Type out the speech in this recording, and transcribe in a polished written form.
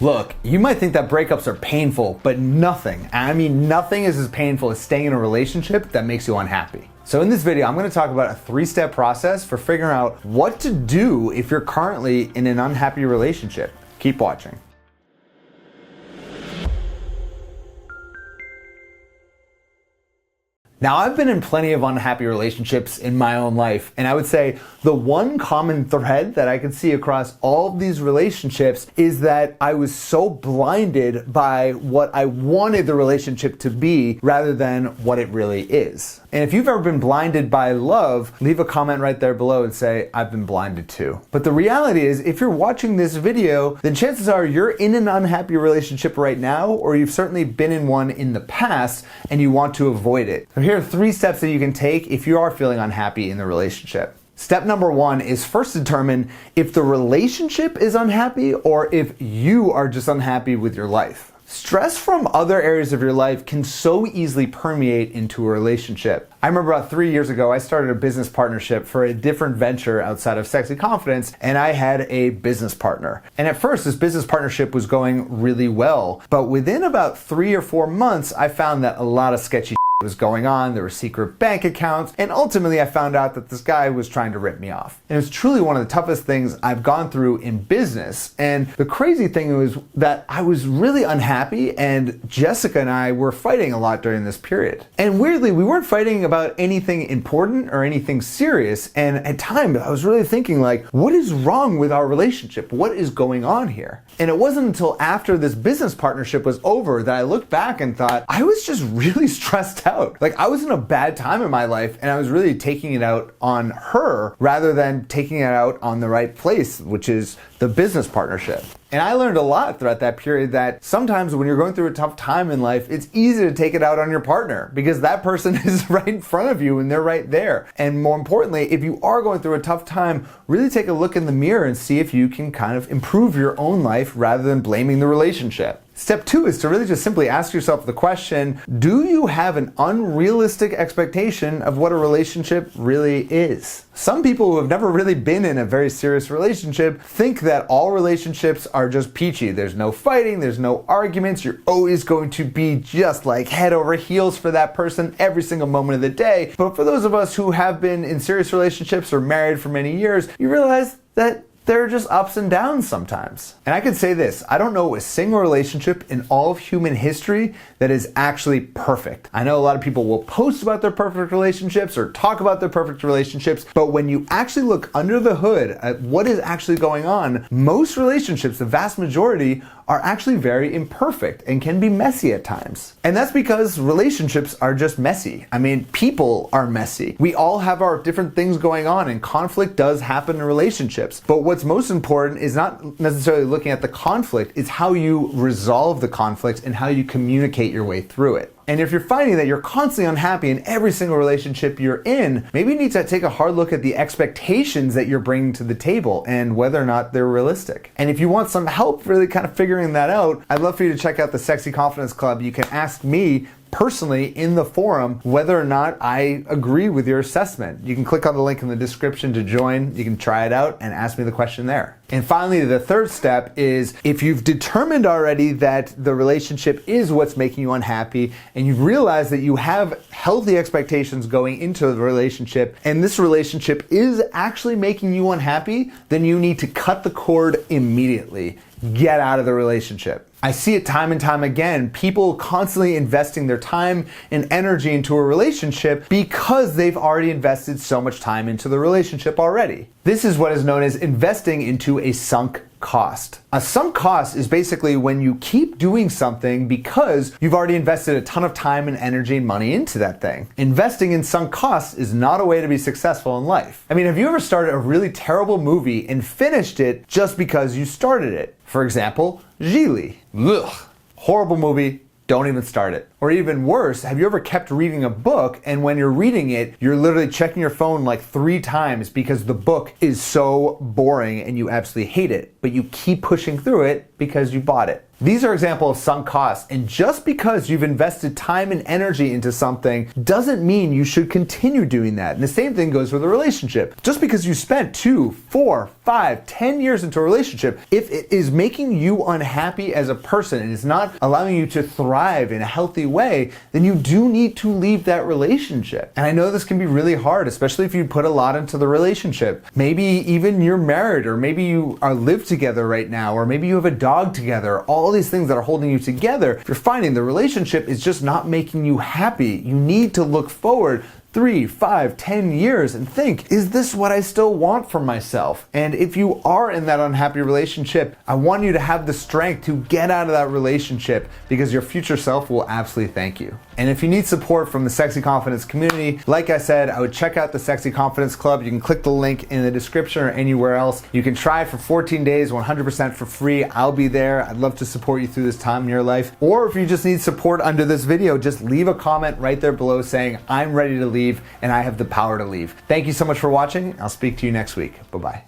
Look, you might think that breakups are painful, but nothing is as painful as staying in a relationship that makes you unhappy. So in this video, I'm going to talk about a 3-step process for figuring out what to do if you're currently in an unhappy relationship. Keep watching. Now, I've been in plenty of unhappy relationships in my own life, and I would say the one common thread that I could see across all of these relationships is that I was so blinded by what I wanted the relationship to be rather than what it really is. And if you've ever been blinded by love, leave a comment right there below and say, I've been blinded too. But the reality is, if you're watching this video, then chances are you're in an unhappy relationship right now, or you've certainly been in one in the past and you want to avoid it. So here are 3 steps that you can take if you are feeling unhappy in the relationship. Step number 1 is first determine if the relationship is unhappy or if you are just unhappy with your life. Stress from other areas of your life can so easily permeate into a relationship. I remember about 3 years ago, I started a business partnership for a different venture outside of Sexy Confidence, and I had a business partner. And at first, this business partnership was going really well, but within about 3 or 4 months, I found that a lot of sketchy was going on. There were secret bank accounts, and ultimately I found out that this guy was trying to rip me off. And it was truly one of the toughest things I've gone through in business. And the crazy thing was that I was really unhappy, and Jessica and I were fighting a lot during this period. And weirdly, we weren't fighting about anything important or anything serious, and at times I was really thinking like, what is wrong with our relationship? What is going on here? And it wasn't until after this business partnership was over that I looked back and thought, I was just really stressed out. Like, I was in a bad time in my life, and I was really taking it out on her rather than taking it out on the right place, which is the business partnership. And I learned a lot throughout that period that sometimes when you're going through a tough time in life, it's easy to take it out on your partner because that person is right in front of you and they're right there. And more importantly, if you are going through a tough time, really take a look in the mirror and see if you can kind of improve your own life rather than blaming the relationship. Step 2 is to really just simply ask yourself the question, do you have an unrealistic expectation of what a relationship really is? Some people who have never really been in a very serious relationship think that all relationships are just peachy. There's no fighting, there's no arguments, you're always going to be just like head over heels for that person every single moment of the day. But for those of us who have been in serious relationships or married for many years, you realize that there are just ups and downs sometimes. And I could say this, I don't know a single relationship in all of human history that is actually perfect. I know a lot of people will post about their perfect relationships or talk about their perfect relationships, but when you actually look under the hood at what is actually going on, most relationships, the vast majority, are actually very imperfect and can be messy at times. And that's because relationships are just messy. I mean, people are messy. We all have our different things going on, and conflict does happen in relationships. But what's most important is not necessarily looking at the conflict, it's how you resolve the conflict and how you communicate your way through it. And if you're finding that you're constantly unhappy in every single relationship you're in, maybe you need to take a hard look at the expectations that you're bringing to the table and whether or not they're realistic. And if you want some help really kind of figuring that out, I'd love for you to check out the Sexy Confidence Club. You can ask me personally in the forum whether or not I agree with your assessment. You can click on the link in the description to join. You can try it out and ask me the question there. And finally, the 3rd step is if you've determined already that the relationship is what's making you unhappy and you've realized that you have healthy expectations going into the relationship and this relationship is actually making you unhappy, then you need to cut the cord immediately. Get out of the relationship. I see it time and time again, people constantly investing their time and energy into a relationship because they've already invested so much time into the relationship already. This is what is known as investing into a sunk cost. A sunk cost is basically when you keep doing something because you've already invested a ton of time and energy and money into that thing. Investing in sunk costs is not a way to be successful in life. I mean, have you ever started a really terrible movie and finished it just because you started it? For example, Gigli. Ugh, horrible movie. Don't even start it. Or even worse, have you ever kept reading a book and when you're reading it, you're literally checking your phone like 3 times because the book is so boring and you absolutely hate it, but you keep pushing through it because you bought it. These are examples of sunk costs, and just because you've invested time and energy into something doesn't mean you should continue doing that. And the same thing goes with a relationship. Just because you spent 2, 4, 5, 10 years into a relationship, if it is making you unhappy as a person and is not allowing you to thrive in a healthy way, then you do need to leave that relationship. And I know this can be really hard, especially if you put a lot into the relationship. Maybe even you're married, or maybe you are live together right now, or maybe you have a dog together. All these things that are holding you together, if you're finding the relationship is just not making you happy, you need to look forward 3, 5, 10 years and think, is this what I still want for myself? And if you are in that unhappy relationship, I want you to have the strength to get out of that relationship, because your future self will absolutely thank you. And if you need support from the Sexy Confidence community, like I said, I would check out the Sexy Confidence Club. You can click the link in the description or anywhere else. You can try for 14 days, 100% for free. I'll be there. I'd love to support you through this time in your life. Or if you just need support under this video, just leave a comment right there below saying, I'm ready to leave and I have the power to leave. Thank you so much for watching. I'll speak to you next week. Bye-bye.